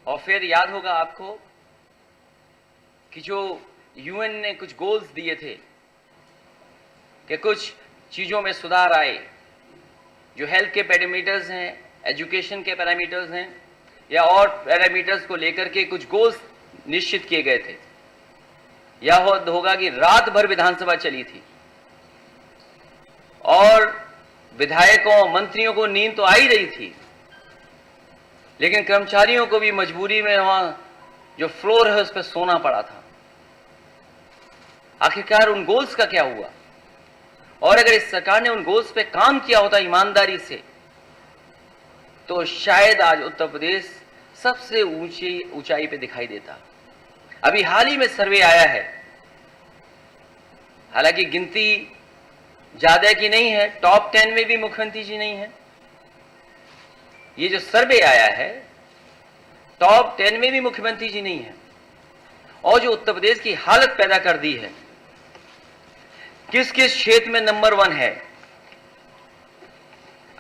और फिर याद होगा आपको कि जो यूएन ने कुछ गोल्स दिए थे कि कुछ चीजों में सुधार आए, जो हेल्थ के पैरामीटर्स हैं, एजुकेशन के पैरामीटर्स हैं या और पैरामीटर्स को लेकर के कुछ गोल्स निश्चित किए गए थे। या होगा कि रात भर विधानसभा चली थी और विधायकों मंत्रियों को नींद तो आ ही रही थी, लेकिन कर्मचारियों को भी मजबूरी में वहां जो फ्लोर है उस पर सोना पड़ा था। आखिरकार उन गोल्स का क्या हुआ? और अगर इस सरकार ने उन गोल्स पे काम किया होता ईमानदारी से, तो शायद आज उत्तर प्रदेश सबसे ऊंचाई पे दिखाई देता। अभी हाल ही में सर्वे आया है, हालांकि गिनती ज्यादा की नहीं है, टॉप 10 में भी मुख्यमंत्री जी नहीं है। ये जो सर्वे आया है, टॉप 10 में भी मुख्यमंत्री जी नहीं है। और जो उत्तर प्रदेश की हालत पैदा कर दी है, किस किस क्षेत्र में नंबर 1 है,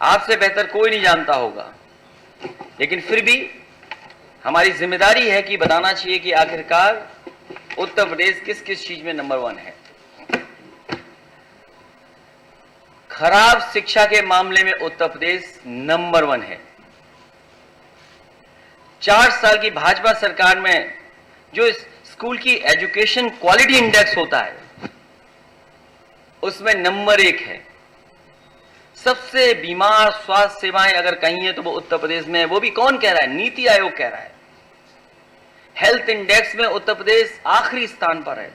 आपसे बेहतर कोई नहीं जानता होगा। लेकिन फिर भी हमारी जिम्मेदारी है कि बताना चाहिए कि आखिरकार उत्तर प्रदेश किस किस चीज में नंबर 1 है। खराब शिक्षा के मामले में उत्तर प्रदेश नंबर 1 है। 4 साल की भाजपा सरकार में जो स्कूल की एजुकेशन क्वालिटी इंडेक्स होता है, उसमें नंबर 1 है। सबसे बीमार स्वास्थ्य सेवाएं अगर कहीं है तो वो उत्तर प्रदेश में है। वो भी कौन कह रहा है? नीति आयोग कह रहा है। हेल्थ इंडेक्स में उत्तर प्रदेश आखिरी स्थान पर है।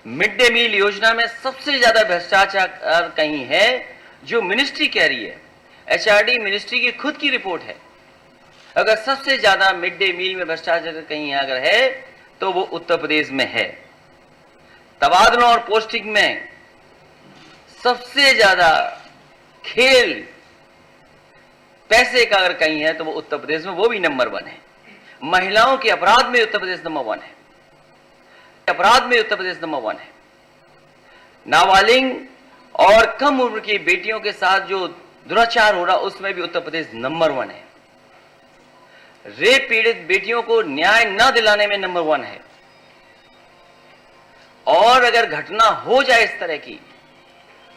मिड डे मील योजना में सबसे ज्यादा भ्रष्टाचार कहीं है, जो मिनिस्ट्री कह रही है। एचआरडी मिनिस्ट्री की खुद की रिपोर्ट है। अगर सबसे ज्यादा मिड डे मील में भ्रष्टाचार कहीं अगर है तो वो उत्तर प्रदेश में है। तबादलों और पोस्टिंग में सबसे ज्यादा खेल पैसे का अगर कहीं है तो वो उत्तर प्रदेश में, वो भी नंबर 1 है। महिलाओं के अपराध में उत्तर प्रदेश नंबर 1 है। अपराध में उत्तर प्रदेश नंबर 1 है। नाबालिग और कम उम्र की बेटियों के साथ जो दुराचार हो रहा उसमें भी उत्तर प्रदेश नंबर 1 है। रेप पीड़ित बेटियों को न्याय न दिलाने में नंबर 1 है। और अगर घटना हो जाए इस तरह की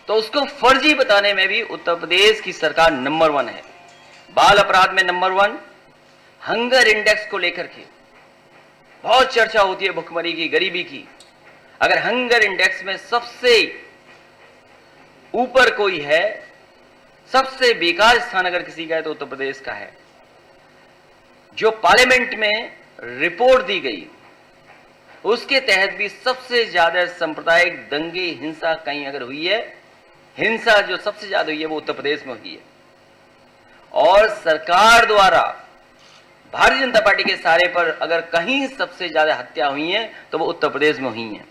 तो उसको फर्जी बताने में भी उत्तर प्रदेश की सरकार नंबर 1 है। बाल अपराध में नंबर 1। हंगर इंडेक्स को लेकर के बहुत चर्चा होती है, भुखमरी की, गरीबी की। अगर हंगर इंडेक्स में सबसे ऊपर कोई है, सबसे बेकार स्थान अगर किसी का है तो उत्तर प्रदेश का है। जो पार्लियामेंट में रिपोर्ट दी गई उसके तहत भी सबसे ज्यादा सांप्रदायिक दंगे हिंसा कहीं अगर हुई है, हिंसा जो सबसे ज्यादा हुई है वो उत्तर प्रदेश में हुई है। और सरकार द्वारा भारतीय जनता पार्टी के सारे पर अगर कहीं सबसे ज्यादा हत्या हुई है तो वो उत्तर प्रदेश में हुई है।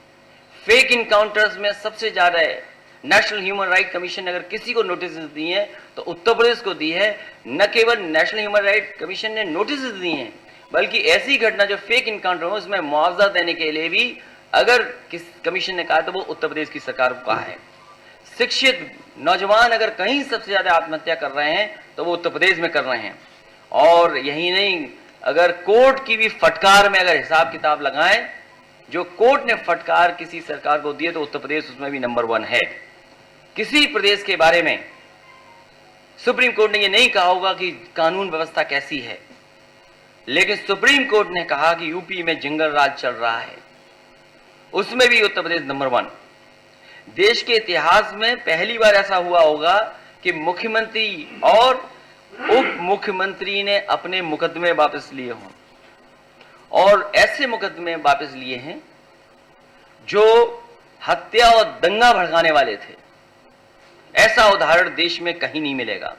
फेक इनकाउंटर्स में सबसे ज्यादा है। नेशनल ह्यूमन राइट कमीशन ने अगर किसी को नोटिस दी है तो उत्तर प्रदेश को दी है। न केवल नेशनल ह्यूमन राइट कमीशन ने नोटिस दी है, बल्कि ऐसी घटना जो फेक इनकाउंटर हो उसमें मुआवजा देने के लिए भी अगर किस कमीशन ने कहा तो वो उत्तर प्रदेश की सरकार को कहा है। शिक्षित नौजवान अगर कहीं सबसे ज्यादा आत्महत्या कर रहे हैं तो वो उत्तर प्रदेश में कर रहे हैं। और यही नहीं, अगर कोर्ट की भी फटकार में अगर हिसाब किताब लगाएं, जो कोर्ट ने फटकार किसी सरकार को दी है तो उत्तर प्रदेश उसमें भी नंबर 1 है। किसी प्रदेश के बारे में सुप्रीम कोर्ट ने यह नहीं कहा होगा कि कानून व्यवस्था कैसी है, लेकिन सुप्रीम कोर्ट ने कहा कि यूपी में जंगल राज चल रहा है, उसमें भी उत्तर प्रदेश नंबर 1। देश के इतिहास में पहली बार ऐसा हुआ होगा कि मुख्यमंत्री और उप मुख्यमंत्री ने अपने मुकदमे वापस लिए हों, और ऐसे मुकदमे वापस लिए हैं जो हत्या और दंगा भड़काने वाले थे। ऐसा उदाहरण देश में कहीं नहीं मिलेगा।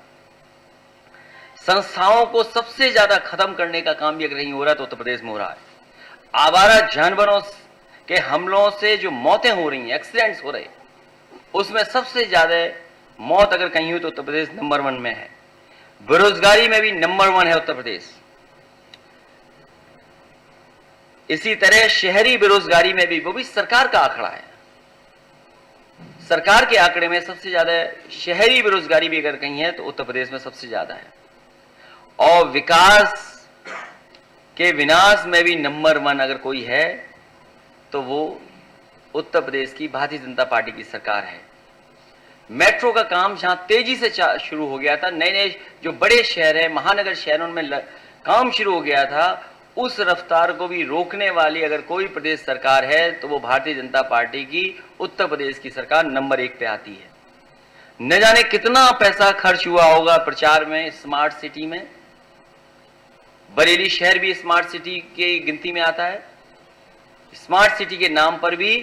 संस्थाओं को सबसे ज्यादा खत्म करने का काम भी अगर कहीं हो रहा है तो उत्तर प्रदेश में हो रहा है। आवारा जानवरों के हमलों से जो मौतें हो रही हैं, एक्सीडेंट्स हो रहे, उसमें सबसे ज्यादा मौत अगर कहीं हुई तो उत्तर प्रदेश नंबर 1 में है। बेरोजगारी में भी नंबर 1 है उत्तर प्रदेश। इसी तरह शहरी बेरोजगारी में भी, वो भी सरकार का आंकड़ा है, सरकार के आंकड़े में सबसे ज्यादा शहरी बेरोजगारी भी अगर कहीं है तो उत्तर प्रदेश में सबसे ज्यादा है। और विकास के विनाश में भी नंबर 1 अगर कोई है तो वो उत्तर प्रदेश की भारतीय जनता पार्टी की सरकार है। मेट्रो का काम जहां तेजी से शुरू हो गया था, नए नए जो बड़े शहर है, महानगर शहरों में काम शुरू हो गया था, उस रफ्तार को भी रोकने वाली अगर कोई प्रदेश सरकार है तो वो भारतीय जनता पार्टी की उत्तर प्रदेश की सरकार नंबर 1 पे आती है। न जाने कितना पैसा खर्च हुआ होगा प्रचार में, स्मार्ट सिटी में। बरेली शहर भी स्मार्ट सिटी की गिनती में आता है। स्मार्ट सिटी के नाम पर भी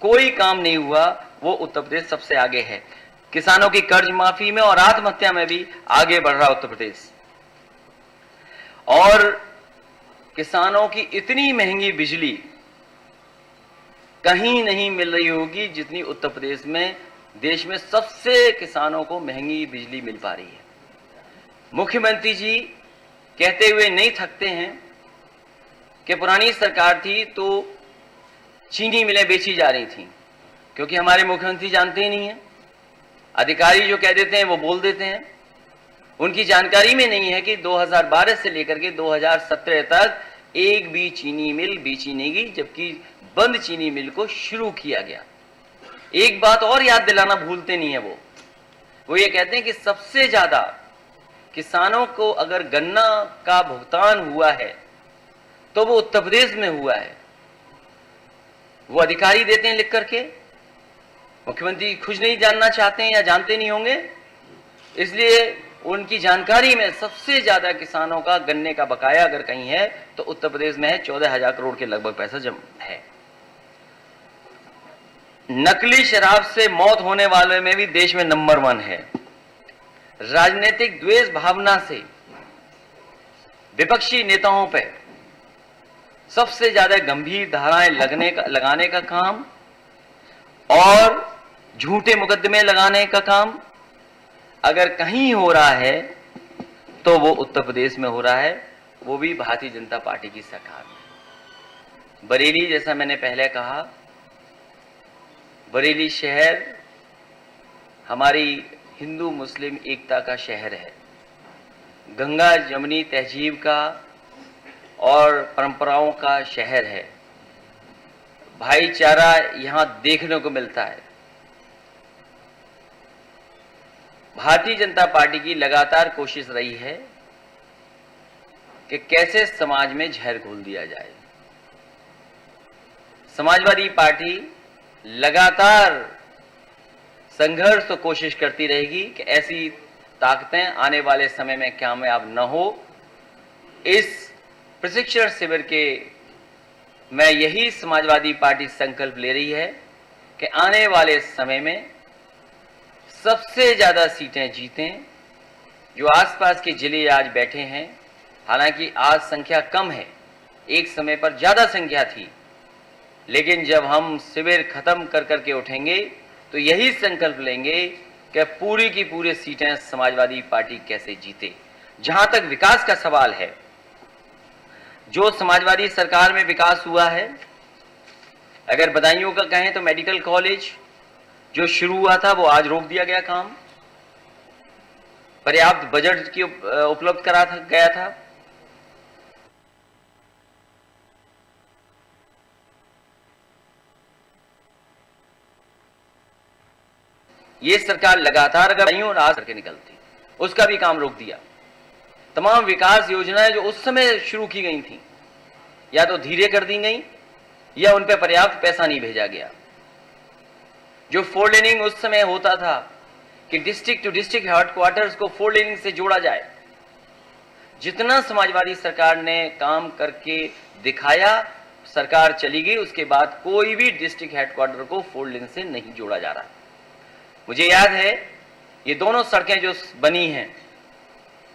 कोई काम नहीं हुआ, वो उत्तर प्रदेश सबसे आगे है। किसानों की कर्ज माफी में और आत्महत्या में भी आगे बढ़ रहा उत्तर प्रदेश। और किसानों की इतनी महंगी बिजली कहीं नहीं मिल रही होगी जितनी उत्तर प्रदेश में, देश में सबसे किसानों को महंगी बिजली मिल पा रही है। मुख्यमंत्री जी कहते हुए नहीं थकते हैं कि पुरानी सरकार थी तो चीनी मिलें बेची जा रही थी, क्योंकि हमारे मुख्यमंत्री जानते ही नहीं है। अधिकारी जो कह देते हैं वो बोल देते हैं। उनकी जानकारी में नहीं है कि 2012 से लेकर के 2017 तक एक भी चीनी मिल बेची नहीं गई, जबकि बंद चीनी मिल को शुरू किया गया। एक बात और याद दिलाना भूलते नहीं है वो ये कहते हैं कि सबसे ज्यादा किसानों को अगर गन्ना का भुगतान हुआ है तो वो उत्तर प्रदेश में हुआ है। वो अधिकारी देते हैं लिख करके, मुख्यमंत्री खुद नहीं जानना चाहते हैं या जानते नहीं होंगे, इसलिए उनकी जानकारी में सबसे ज्यादा किसानों का गन्ने का बकाया अगर कहीं है तो उत्तर प्रदेश में है। 14,000 करोड़ के लगभग पैसा जमा है। नकली शराब से मौत होने वाले में भी देश में नंबर 1 है। राजनीतिक द्वेष भावना से विपक्षी नेताओं पर सबसे ज्यादा गंभीर धाराएं लगाने का काम और झूठे मुकदमे लगाने का काम अगर कहीं हो रहा है तो वो उत्तर प्रदेश में हो रहा है, वो भी भारतीय जनता पार्टी की सरकार में। बरेली, जैसा मैंने पहले कहा, बरेली शहर हमारी हिंदू मुस्लिम एकता का शहर है। गंगा जमुनी तहजीब का और परंपराओं का शहर है। भाईचारा यहां देखने को मिलता है। भारतीय जनता पार्टी की लगातार कोशिश रही है कि कैसे समाज में जहर घोल दिया जाए। समाजवादी पार्टी लगातार संघर्ष तो कोशिश करती रहेगी कि ऐसी ताकतें आने वाले समय में कामयाब न हो। इस प्रशिक्षण शिविर के में यही समाजवादी पार्टी संकल्प ले रही है कि आने वाले समय में सबसे ज्यादा सीटें जीतें। जो आसपास के जिले आज बैठे हैं, हालांकि आज संख्या कम है, एक समय पर ज्यादा संख्या थी, लेकिन जब हम शिविर खत्म कर करके उठेंगे तो यही संकल्प लेंगे कि पूरी की पूरी सीटें समाजवादी पार्टी कैसे जीते। जहां तक विकास का सवाल है, जो समाजवादी सरकार में विकास हुआ है, अगर बदायूं का कहें तो मेडिकल कॉलेज जो शुरू हुआ था वो आज रोक दिया गया काम। पर्याप्त बजट की उपलब्ध करा गया था। ये सरकार लगातार अगर बदायूं और आज करके निकलती, उसका भी काम रोक दिया। तमाम विकास योजनाएं जो उस समय शुरू की गई थी, या तो धीरे कर दी गई या उन पर पर्याप्त पैसा नहीं भेजा गया। जो 4 लेनिंग उस समय होता था कि डिस्ट्रिक्ट टू डिस्ट्रिक्ट हेडक्वार्टर्स को 4 लेनिंग से जोड़ा जाए, जितना समाजवादी सरकार ने काम करके दिखाया, सरकार चली गई, उसके बाद कोई भी डिस्ट्रिक्ट हेडक्वार्टर को 4 लेन से नहीं जोड़ा जा रहा। मुझे याद है ये दोनों सड़कें जो बनी हैं,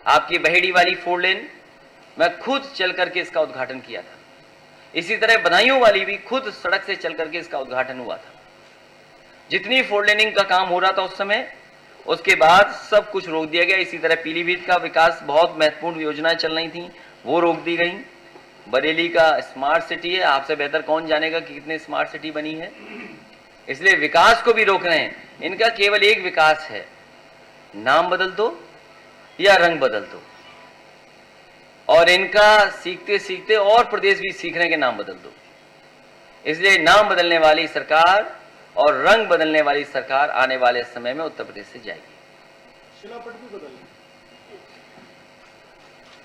आपकी बहेड़ी वाली 4 लेन, मैं खुद चल करके इसका उद्घाटन किया था। इसी तरह बदायूं वाली भी खुद सड़क से चल करके इसका उद्घाटन हुआ था। जितनी 4 लेनिंग का काम हो रहा था उस समय, उसके बाद सब कुछ रोक दिया गया। इसी तरह पीलीभीत का विकास, बहुत महत्वपूर्ण योजनाएं चल रही थी, वो रोक दी गई। बरेली का स्मार्ट सिटी है, आपसे बेहतर कौन जानेगा कि कितनी स्मार्ट सिटी बनी है। इसलिए विकास को भी रोक रहे हैं। इनका केवल एक विकास है, नाम बदल दो या रंग बदल दो। और इनका सीखते सीखते और प्रदेश भी सीखने के नाम बदल दो। इसलिए नाम बदलने वाली सरकार और रंग बदलने वाली सरकार आने वाले समय में उत्तर प्रदेश से जाएगी। शिलापट भी बदल,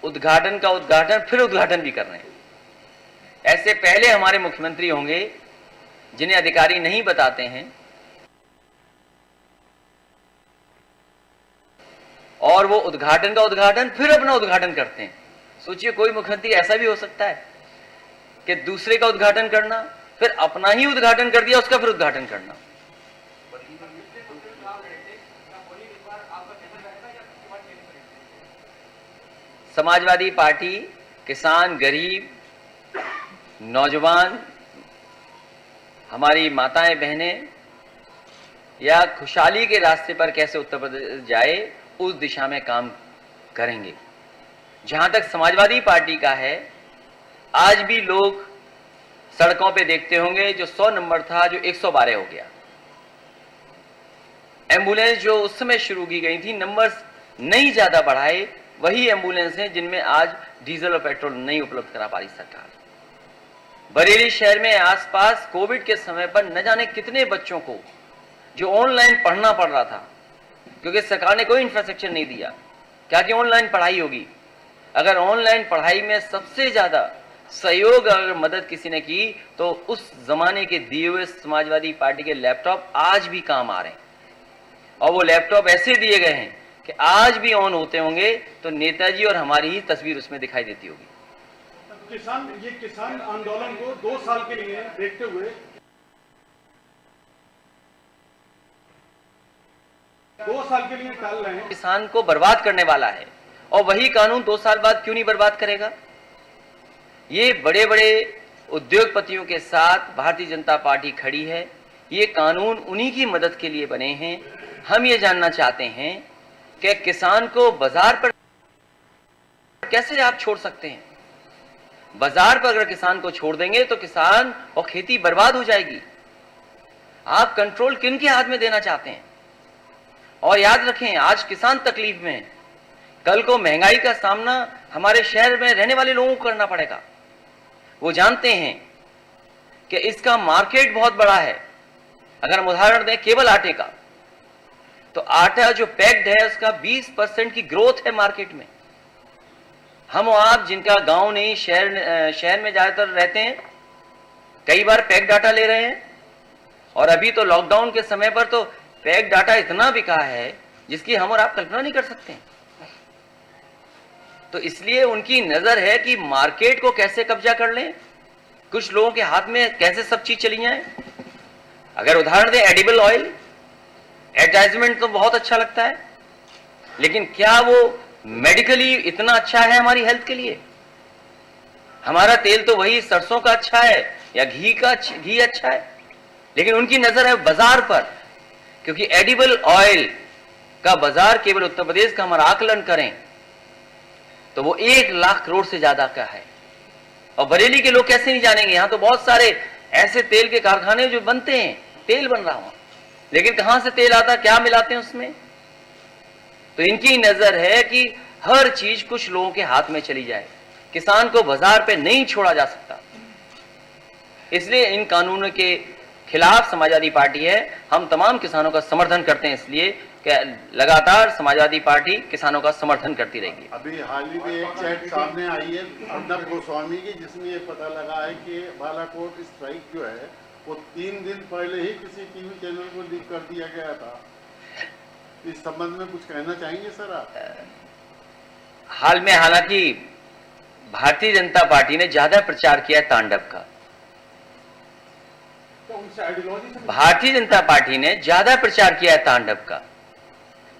उद्घाटन का उद्घाटन फिर उद्घाटन भी कर रहे हैं। ऐसे पहले हमारे मुख्यमंत्री होंगे जिन्हें अधिकारी नहीं बताते हैं और वो उद्घाटन का उद्घाटन फिर अपना उद्घाटन करते हैं। सोचिए, कोई मुख्यमंत्री ऐसा भी हो सकता है कि दूसरे का उद्घाटन करना, फिर अपना ही उद्घाटन कर दिया, उसका फिर उद्घाटन करना। समाजवादी पार्टी किसान, गरीब, नौजवान, हमारी माताएं बहनें या खुशहाली के रास्ते पर कैसे उत्तर प्रदेश जाए, उस दिशा में काम करेंगे। जहां तक समाजवादी पार्टी का है, आज भी लोग सड़कों पे देखते होंगे जो 100 नंबर था जो 112 हो गया। एम्बुलेंस जो उस समय शुरू की गई थी, नंबर नहीं ज्यादा बढ़ाए, वही एम्बुलेंस हैं जिनमें आज डीजल और पेट्रोल नहीं उपलब्ध करा पा रही सरकार। बरेली शहर में आसपास कोविड के समय पर न जाने कितने बच्चों को जो ऑनलाइन पढ़ना पड़ रहा था, क्योंकि सरकार ने कोई इंफ्रास्ट्रक्चर नहीं दिया। क्या कि ऑनलाइन पढ़ाई होगी। अगर ऑनलाइन पढ़ाई में सबसे ज्यादा सहयोग अगर मदद किसी ने की तो उस जमाने के दिए हुए समाजवादी पार्टी के लैपटॉप आज भी काम आ रहे हैं। और वो लैपटॉप ऐसे दिए गए हैं कि आज भी ऑन होते होंगे तो नेताजी और हमारी ही तस्वीर उसमें दिखाई देती होगी। किसान आंदोलन को 2 साल के लिए देखते हुए 2 साल के लिए टाल रहे हैं। किसान को बर्बाद करने वाला है और वही कानून 2 साल बाद क्यों नहीं बर्बाद करेगा। ये बड़े बड़े उद्योगपतियों के साथ भारतीय जनता पार्टी खड़ी है। ये कानून उन्हीं की मदद के लिए बने हैं। हम ये जानना चाहते हैं कि किसान को बाजार पर कैसे आप छोड़ सकते हैं। बाजार पर अगर किसान को छोड़ देंगे तो किसान और खेती बर्बाद हो जाएगी। आप कंट्रोल किन के हाथ में देना चाहते हैं। और याद रखें, आज किसान तकलीफ में है, कल को महंगाई का सामना हमारे शहर में रहने वाले लोगों को करना पड़ेगा। वो जानते हैं कि इसका मार्केट बहुत बड़ा है। अगर हम उदाहरण दें केवल आटे का, तो आटा जो पैक्ड है उसका 20% की ग्रोथ है मार्केट में। हम आप जिनका गांव नहीं शहर में ज्यादातर रहते हैं, कई बार पैक्ड आटा ले रहे हैं। और अभी तो लॉकडाउन के समय पर तो पैक्ड आटा इतना बिका है जिसकी हम और आप कल्पना नहीं कर सकते। तो इसलिए उनकी नजर है कि मार्केट को कैसे कब्जा कर लें, कुछ लोगों के हाथ में कैसे सब चीज चली जाए। अगर उदाहरण दें एडिबल ऑयल, एडवर्टाइजमेंट तो बहुत अच्छा लगता है, लेकिन क्या वो मेडिकली इतना अच्छा है हमारी हेल्थ के लिए। हमारा तेल तो वही सरसों का अच्छा है या घी अच्छा है, लेकिन उनकी नजर है बाजार पर। क्योंकि एडिबल ऑयल का बाजार केवल उत्तर प्रदेश का हमारा आकलन करें तो वो 1 लाख करोड़ से ज्यादा का है। और बरेली के लोग कैसे नहीं जानेंगे। यहां तो बहुत सारे ऐसे तेल के कारखाने जो बनते हैं, तेल बन रहा हो, लेकिन कहां से तेल आता, क्या मिलाते हैं उसमें। तो इनकी नजर है कि हर चीज कुछ लोगों के हाथ में चली जाए। किसान को बाजार पे नहीं छोड़ा जा सकता। इसलिए इन कानूनों के खिलाफ समाजवादी पार्टी है। हम तमाम किसानों का समर्थन करते हैं, इसलिए कि लगातार समाजवादी पार्टी किसानों का समर्थन करती रहेगी। अभी हाल ही में एक चैट सामने आई है अर्नब गोस्वामी की, जिसमें ये पता लगा है कि बालाकोट स्ट्राइक जो है वो 3 दिन पहले ही किसी टीवी चैनल को लीक कर दिया गया था। इस संबंध में कुछ कहना चाहेंगे सर आप? हाल में हालांकि भारतीय जनता पार्टी ने ज्यादा प्रचार किया तांडव का। भारतीय जनता पार्टी ने ज्यादा प्रचार किया है तांडव का,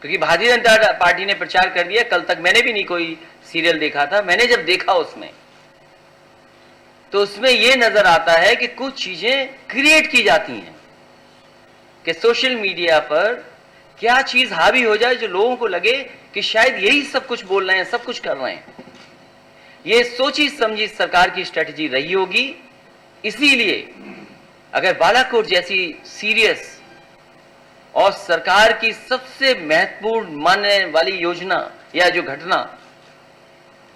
क्योंकि भारतीय जनता पार्टी ने प्रचार कर दिया। कल तक मैंने भी नहीं कोई सीरियल देखा था। मैंने जब देखा उसमें तो उसमें यह नजर आता है कि कुछ चीजें क्रिएट की जाती हैं कि सोशल मीडिया पर क्या चीज हावी हो जाए जो लोगों को लगे कि शायद यही सब कुछ बोल रहे हैं, सब कुछ कर रहे हैं। ये सोची समझी सरकार की स्ट्रेटजी रही होगी। इसीलिए अगर बालाकोट जैसी सीरियस और सरकार की सबसे महत्वपूर्ण मानने वाली योजना या जो घटना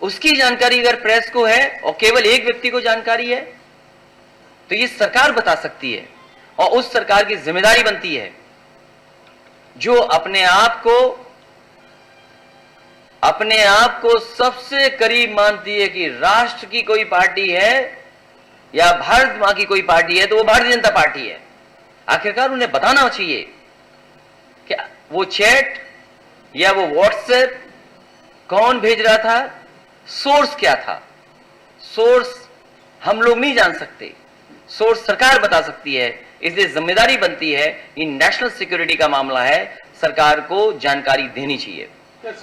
उसकी जानकारी अगर प्रेस को है और केवल एक व्यक्ति को जानकारी है तो ये सरकार बता सकती है, और उस सरकार की जिम्मेदारी बनती है जो अपने आप को सबसे करीब मानती है कि राष्ट्र की कोई पार्टी है या भारत मां की कोई पार्टी है तो वो भारतीय जनता पार्टी है। आखिरकार उन्हें बताना चाहिए कि वो चैट या वो व्हाट्सएप कौन भेज रहा था, सोर्स क्या था। सोर्स हम लोग नहीं जान सकते, सोर्स सरकार बता सकती है। इसलिए जिम्मेदारी बनती है, ये नेशनल सिक्योरिटी का मामला है, सरकार को जानकारी देनी चाहिए,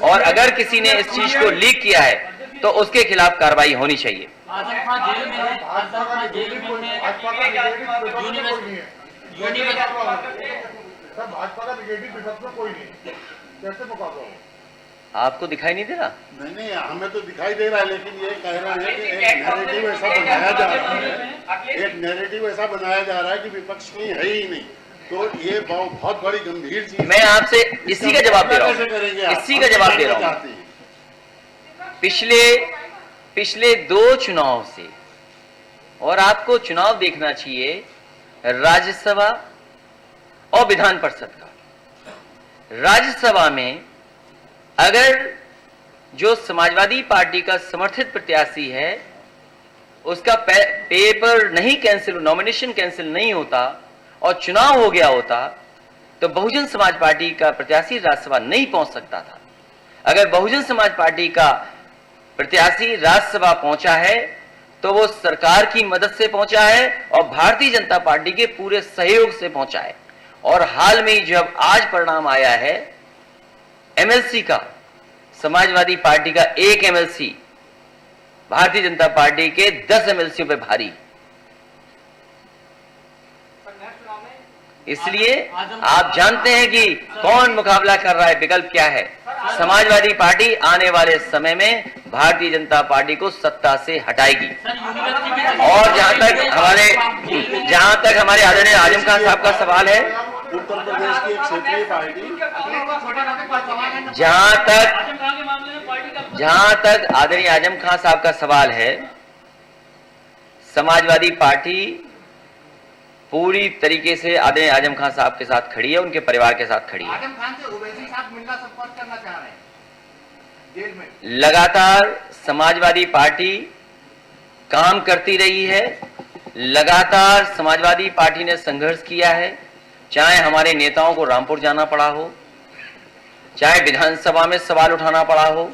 और अगर किसी ने इस चीज को लीक किया है तो उसके खिलाफ कार्रवाई होनी चाहिए। आजम खान जेल में है, आजम खान जेल में है, भाजपा का निगेटिव विपक्ष में कोई नहीं, कैसे मुकाबला हो? आपको दिखाई नहीं दे रहा? नहीं, हमें तो दिखाई दे रहा है, लेकिन ये कह रहा है कि एक नैरेटिव ऐसा बनाया जा रहा है, एक नैरेटिव ऐसा बनाया जा रहा है कि विपक्ष कहीं है ही नहीं, तो ये बहुत बड़ी गंभीर चीज। मैं आपसे इसी का जवाब दे रहा हूँ, इसी का जवाब दे रहा हूँ। पिछले 2 चुनाव से, और आपको चुनाव देखना चाहिए राज्यसभा और विधान परिषद का। राज्यसभा में अगर जो समाजवादी पार्टी का समर्थित प्रत्याशी है उसका पेपर नहीं कैंसिल, नॉमिनेशन कैंसिल नहीं होता और चुनाव हो गया होता तो बहुजन समाज पार्टी का प्रत्याशी राज्यसभा नहीं पहुंच सकता था। अगर बहुजन समाज पार्टी का प्रत्याशी राज्यसभा पहुंचा है तो वो सरकार की मदद से पहुंचा है और भारतीय जनता पार्टी के पूरे सहयोग से पहुंचा है। और हाल में जब आज परिणाम आया है एमएलसी का, समाजवादी पार्टी का 1 एमएलसी भारतीय जनता पार्टी के 10 एमएलसीओं पे भारी, इसलिए आप जानते हैं कि कौन मुकाबला कर रहा है, विकल्प क्या है। समाजवादी पार्टी आने वाले समय में भारतीय जनता पार्टी को सत्ता से हटाएगी। और जहां तक हमारे आदरणीय आजम खान साहब का सवाल है, उत्तर प्रदेश की एक क्षेत्रीय पार्टी, जहां तक आदरणीय आजम खान साहब का सवाल है, समाजवादी पार्टी पूरी तरीके से आदरणीय आजम खान साहब के साथ खड़ी है, उनके परिवार के साथ खड़ी है। आजम खान से ओवैसी साहब मिलना, संपर्क करना चाह रहे हैं जेल में। लगातार समाजवादी पार्टी काम करती रही है, लगातार समाजवादी पार्टी ने संघर्ष किया है, चाहे हमारे नेताओं को रामपुर जाना पड़ा हो, चाहे विधानसभा में सवाल उठाना पड़ा हो,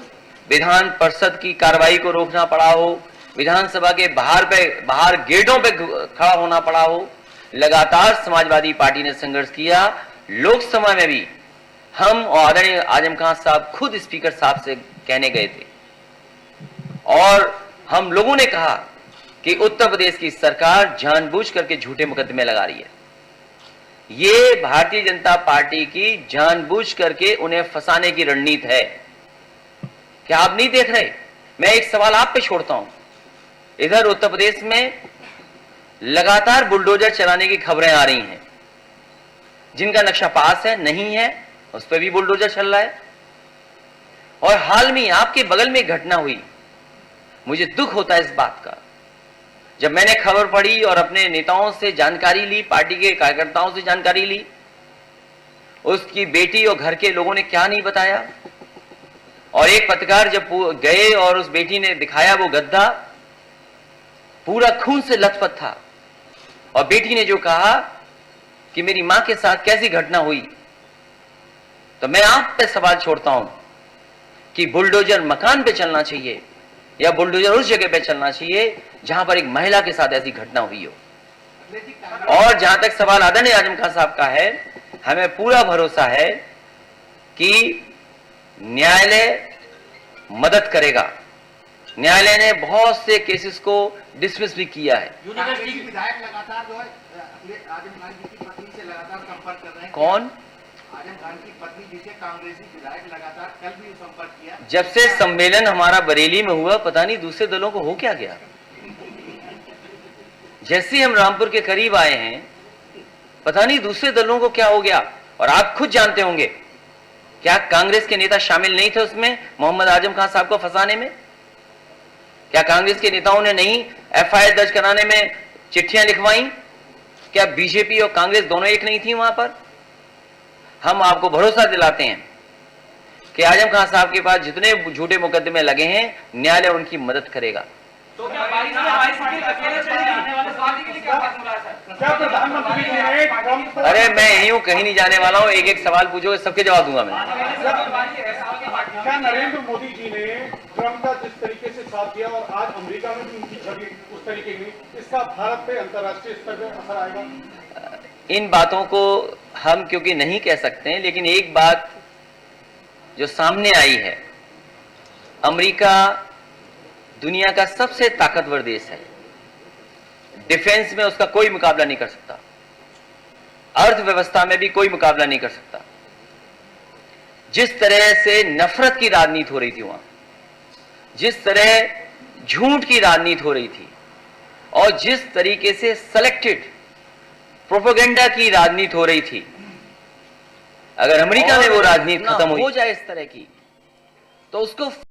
विधान परिषद की कार्रवाई को रोकना पड़ा हो, विधानसभा के बाहर गेटों पे खड़ा होना पड़ा हो, लगातार समाजवादी पार्टी ने संघर्ष किया। लोकसभा में भी हम और आदरणीय आजम खान साहब खुद स्पीकर साहब से कहने गए थे और हम लोगों ने कहा कि उत्तर प्रदेश की सरकार जानबूझ करके झूठे मुकदमे लगा रही है। ये भारतीय जनता पार्टी की जानबूझ करके उन्हें फंसाने की रणनीति है। क्या आप नहीं देख रहे? मैं एक सवाल आप पे छोड़ता हूं। इधर उत्तर प्रदेश में लगातार बुलडोजर चलाने की खबरें आ रही हैं, जिनका नक्शा पास है नहीं है उस पर भी बुलडोजर चल रहा है। और हाल में आपके बगल में घटना हुई, मुझे दुख होता है इस बात का। जब मैंने खबर पढ़ी और अपने नेताओं से जानकारी ली, पार्टी के कार्यकर्ताओं से जानकारी ली, उसकी बेटी और घर के लोगों ने क्या नहीं बताया। और एक पत्रकार जब गए और उस बेटी ने दिखाया वो गद्दा पूरा खून से लथपथ था, और बेटी ने जो कहा कि मेरी मां के साथ कैसी घटना हुई, तो मैं आप पे सवाल छोड़ता हूं कि बुलडोजर मकान पे चलना चाहिए या बुलडोजर उस जगह पे चलना चाहिए जहां पर एक महिला के साथ ऐसी घटना हुई हो। और जहां तक सवाल आदरणीय आजम खान साहब का है, हमें पूरा भरोसा है कि न्यायालय मदद करेगा। न्यायालय ने बहुत से केसेस को डिसमिस भी किया है। यूनिवर्सिटी के विधायक लगातार जो है आजम खान जी की पत्नी से लगातार संपर्क कर रहे हैं। कौन? आजम खान की पत्नी जिसे कांग्रेसी विधायक लगातार कल भी संपर्क किया। जब से सम्मेलन हमारा बरेली में हुआ, पता नहीं दूसरे दलों को हो क्या गया। जैसे हम रामपुर के करीब आए हैं, पता नहीं दूसरे दलों को क्या हो गया। और आप खुद जानते होंगे, क्या कांग्रेस के नेता शामिल नहीं थे उसमें मोहम्मद आजम खान साहब को फंसाने में? क्या कांग्रेस के नेताओं ने नहीं एफआईआर दर्ज कराने में चिट्ठियां लिखवाई? क्या बीजेपी और कांग्रेस दोनों एक नहीं थी वहां पर? हम आपको भरोसा दिलाते हैं कि आजम खान साहब के पास जितने झूठे मुकदमे लगे हैं, न्यायालय उनकी मदद करेगा। तो क्या 22 में हमारी सीटें अकेले चली आने वाले पार्टी के लिए क्या फॉर्मूला है सर? क्या प्रधानमंत्री जी ने ट्रंप को अरे मैं यही हूं, कहीं नहीं जाने वाला हूं। एक एक सवाल पूछोगे, सबके जवाब दूंगा मैं। क्या नरेंद्र मोदी जी ने ट्रंप का जिस तरीके से साथ दिया और आज अमेरिका में भी उनकी छवि उस तरीके की, इसका भारत पे अंतर्राष्ट्रीय स्तर पर असर आएगा? इन बातों को हम क्योंकि नहीं कह सकते हैं, लेकिन एक बात जो सामने आई है, अमेरिका दुनिया का सबसे ताकतवर देश है। डिफेंस में उसका कोई मुकाबला नहीं कर सकता, अर्थव्यवस्था में भी कोई मुकाबला नहीं कर सकता। जिस तरह से नफरत की राजनीति हो रही थी वहां, जिस तरह झूठ की राजनीति हो रही थी, और जिस तरीके से सेलेक्टेड प्रोपेगेंडा की राजनीति हो रही थी, अगर अमेरिका में वो राजनीति खत्म हो जाए इस तरह की, तो उसको